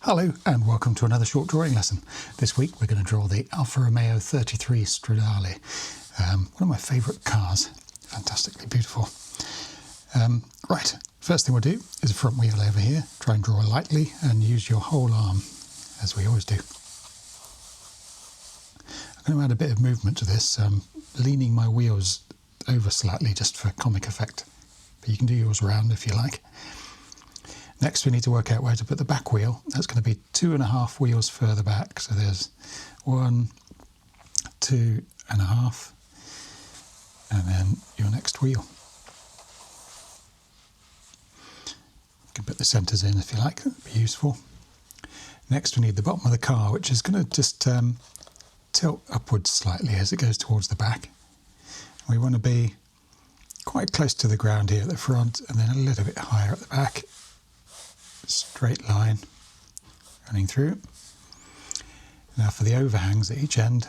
Hello and welcome to another short drawing lesson. This week we're going to draw the Alfa Romeo 33 Stradale, one of my favourite cars, fantastically beautiful. Right, first thing we'll do is a front wheel over here. Try and draw lightly and use your whole arm, as we always do. I'm going to add a bit of movement to this, leaning my wheels over slightly just for comic effect, but you can do yours around if you like. Next we need to work out where to put the back wheel. That's going to be 2.5 wheels further back. So there's 1, 2.5, and then your next wheel. You can put the centres in if you like, that would be useful. Next we need the bottom of the car, which is going to just tilt upwards slightly as it goes towards the back. We want to be quite close to the ground here at the front and then a little bit higher at the back. Straight line running through. Now for the overhangs at each end,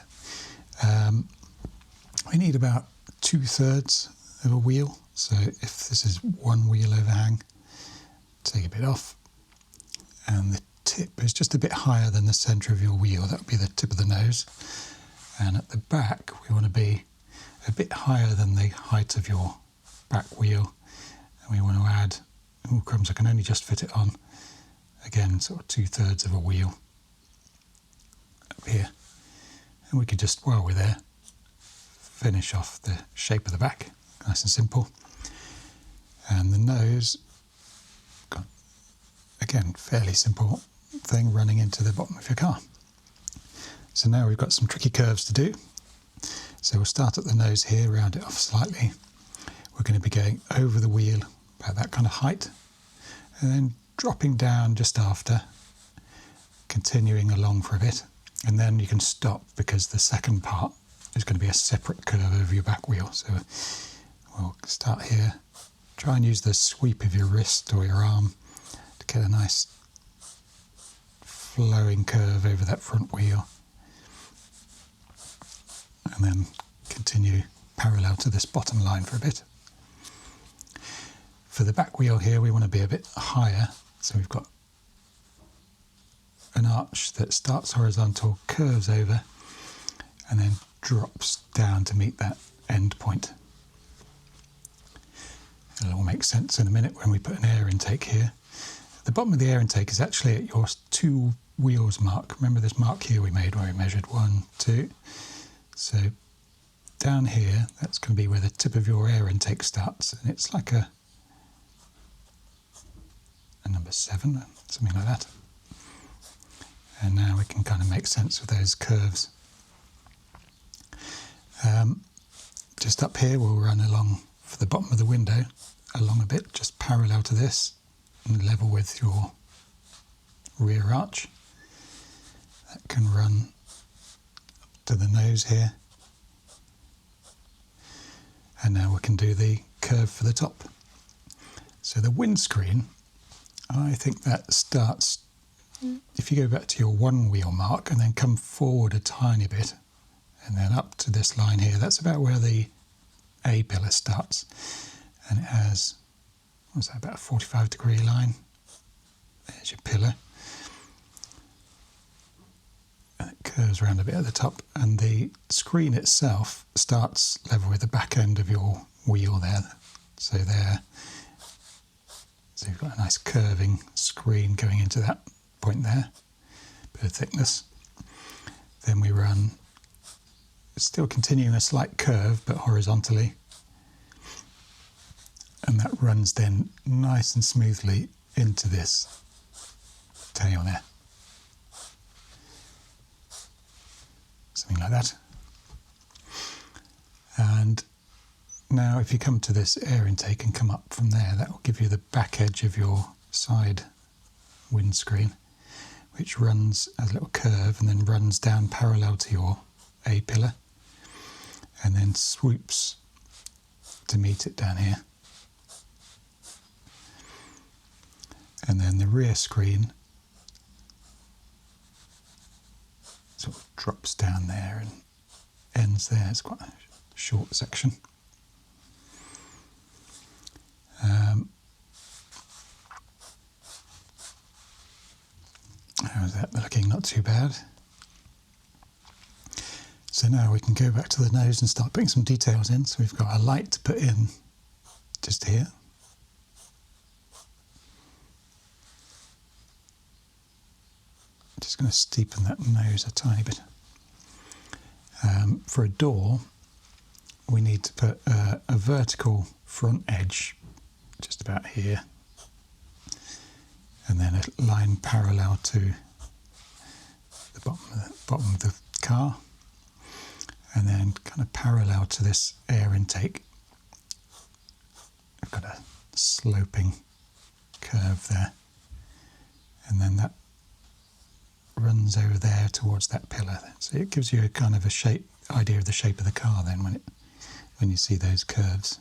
we need about 2/3 of a wheel. So if this is one wheel overhang, take a bit off, and the tip is just a bit higher than the centre of your wheel. That would be the tip of the nose. And at the back we want to be a bit higher than the height of your back wheel, and we want to add, oh crumbs, I can only just fit it on, again sort of 2/3 of a wheel up here. And we could just, while we're there, finish off the shape of the back, nice and simple. And the nose, again, fairly simple thing running into the bottom of your car. So now we've got some tricky curves to do. So we'll start at the nose here, round it off slightly. We're going to be going over the wheel about that kind of height, and then dropping down just after, continuing along for a bit, and then you can stop because the second part is going to be a separate curve over your back wheel. So we'll start here, try and use the sweep of your wrist or your arm to get a nice flowing curve over that front wheel, and then continue parallel to this bottom line for a bit. For the back wheel here we want to be a bit higher, so we've got an arch that starts horizontal, curves over, and then drops down to meet that end point. It'll all make sense in a minute when we put an air intake here. The bottom of the air intake is actually at your 2 wheels mark. Remember this mark here we made where we measured 1, 2. So down here, that's going to be where the tip of your air intake starts, and it's like a number 7, something like that. And now we can kind of make sense of those curves. Just up here we'll run along for the bottom of the window, along a bit, just parallel to this, and level with your rear arch. That can run to the nose here. And now we can do the curve for the top. So the windscreen, I think that starts, if you go back to your 1 wheel mark and then come forward a tiny bit and then up to this line here, that's about where the A pillar starts. And it has, what's that, about a 45-degree line. There's your pillar. And it curves around a bit at the top, and the screen itself starts level with the back end of your wheel there. So there. So you've got a nice curving screen going into that point there, bit of thickness. Then we run, still continuing a slight curve but horizontally, and that runs then nice and smoothly into this tail there. Something like that. And now if you come to this air intake and come up from there, that will give you the back edge of your side windscreen, which runs as a little curve and then runs down parallel to your A pillar and then swoops to meet it down here. And then the rear screen sort of drops down there and ends there. It's quite a short section. How's that looking? Not too bad. So now we can go back to the nose and start putting some details in. So we've got a light to put in just here. Just going to steepen that nose a tiny bit. For a door, we need to put a vertical front edge just about here, and then a line parallel to the bottom of the car, and then kind of parallel to this air intake. I've got a sloping curve there, and then that runs over there towards that pillar. So it gives you a kind of a idea of the shape of the car then when you see those curves.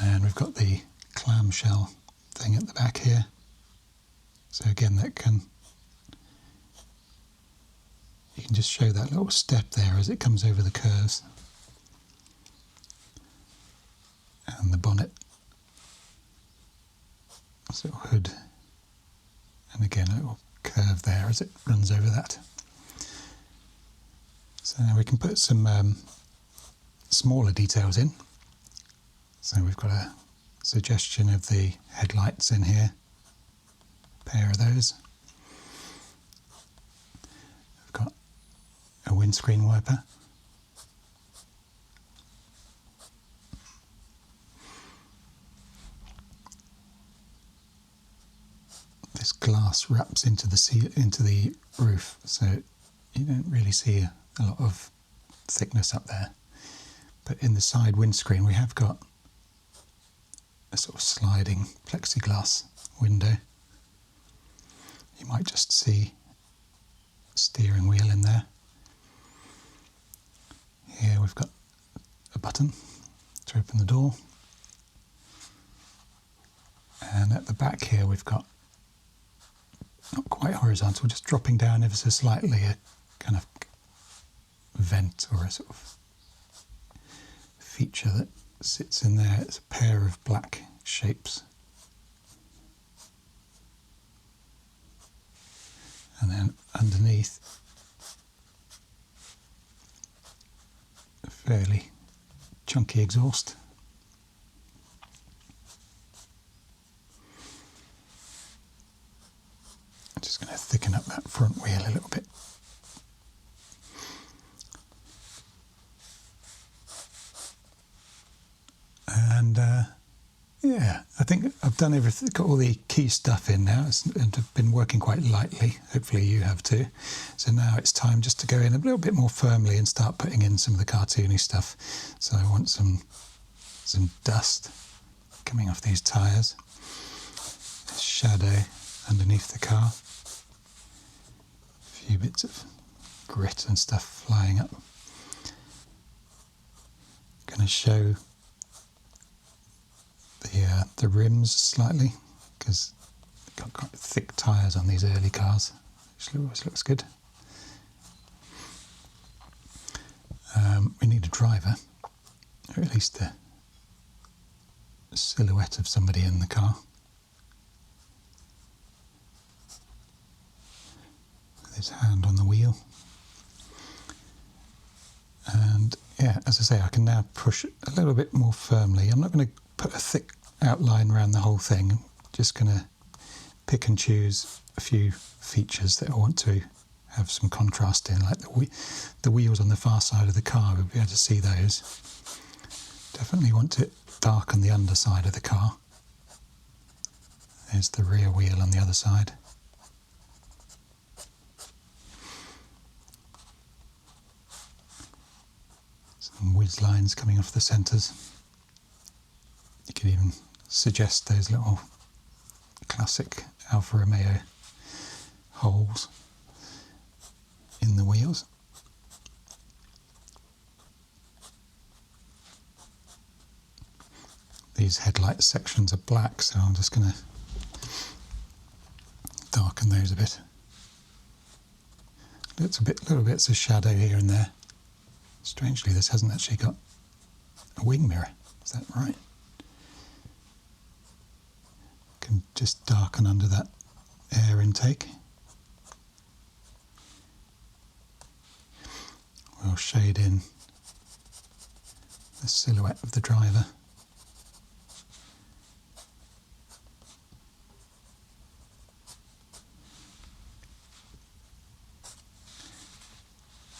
And we've got the clamshell thing at the back here. So again, you can just show that little step there as it comes over the curves. And the bonnet, this little hood, and again a little curve there as it runs over that. So now we can put some smaller details in. So we've got a suggestion of the headlights in here, a pair of those. We've got a windscreen wiper. This glass wraps into the roof, so you don't really see a lot of thickness up there. But in the side windscreen we have got a sort of sliding plexiglass window. You might just see a steering wheel in there. Here we've got a button to open the door. And at the back here we've got, not quite horizontal, just dropping down ever so slightly, a kind of vent or a sort of feature that sits in there. It's a pair of black shapes. And then underneath, a fairly chunky exhaust. I'm just going to thicken up that front wheel a little bit. And yeah, I think I've done everything, got all the key stuff in now, and I've been working quite lightly. Hopefully you have too. So now it's time just to go in a little bit more firmly and start putting in some of the cartoony stuff. So I want some dust coming off these tyres, shadow underneath the car, a few bits of grit and stuff flying up. Going to show the rims slightly, because they've got quite thick tyres on these early cars, which always looks good. We need a driver, or at least a silhouette of somebody in the car. With his hand on the wheel. And yeah, as I say, I can now push a little bit more firmly. I'm not going to put a thick outline around the whole thing. I'm just going to pick and choose a few features that I want to have some contrast in, like the wheels on the far side of the car. We'll be able to see those. Definitely want it dark on the underside of the car. There's the rear wheel on the other side. Some whiz lines coming off the centres. You could even suggest those little classic Alfa Romeo holes in the wheels. These headlight sections are black, so I'm just going to darken those a bit. Little bits of shadow here and there. Strangely, this hasn't actually got a wing mirror. Is that right? can just darken under that air intake. We'll shade in the silhouette of the driver.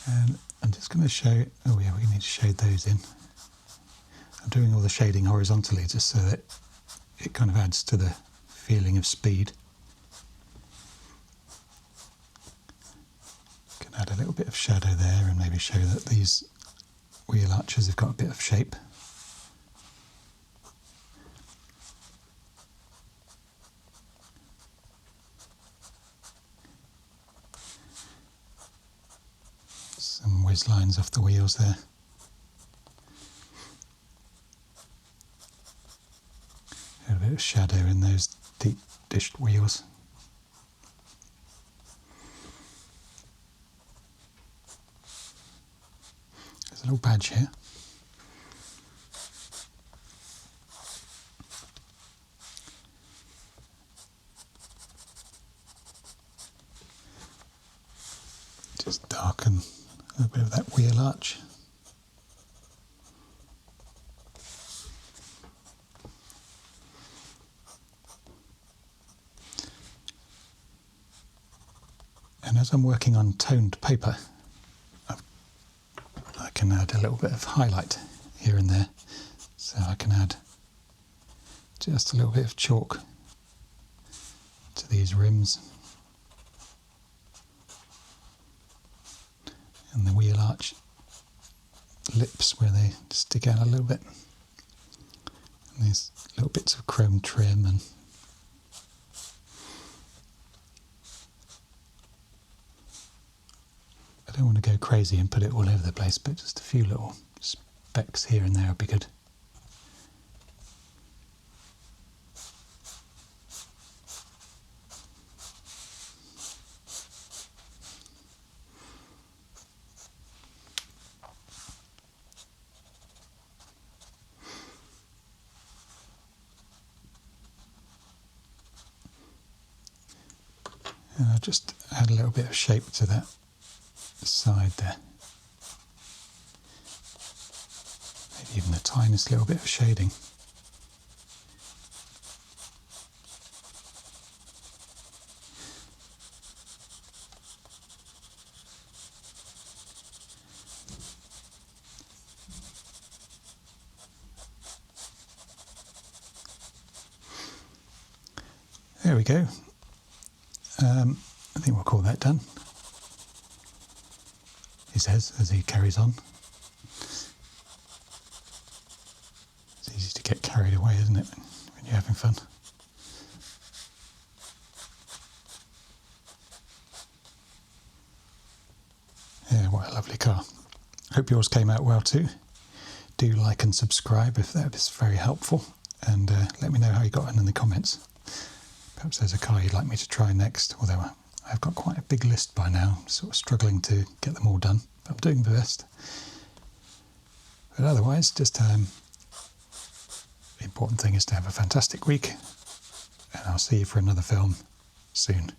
And I'm just going to show, oh yeah, we need to shade those in. I'm doing all the shading horizontally just so that it kind of adds to the feeling of speed. Can add a little bit of shadow there and maybe show that these wheel arches have got a bit of shape. Some whiz lines off the wheels there. A bit of shadow in those deep dished wheels. There's a little badge here. Just darken a bit of that wheel arch. And as I'm working on toned paper, I can add a little bit of highlight here and there. So I can add just a little bit of chalk to these rims and the wheel arch lips where they stick out a little bit. And these little bits of chrome trim, and I don't want to go crazy and put it all over the place, but just a few little specks here and there would be good. And I'll just add a little bit of shape to that side there. Maybe even the tiniest little bit of shading. There we go. I think we'll call that done, he says as he carries on. It's easy to get carried away, isn't it, when you're having fun? Yeah, what a lovely car. Hope yours came out well too. Do like and subscribe if that is very helpful, and let me know how you got on in the comments. Perhaps there's a car you'd like me to try next, although I've got quite a big list by now. I'm sort of struggling to get them all done, but I'm doing my best. But otherwise, just the important thing is to have a fantastic week, and I'll see you for another film soon.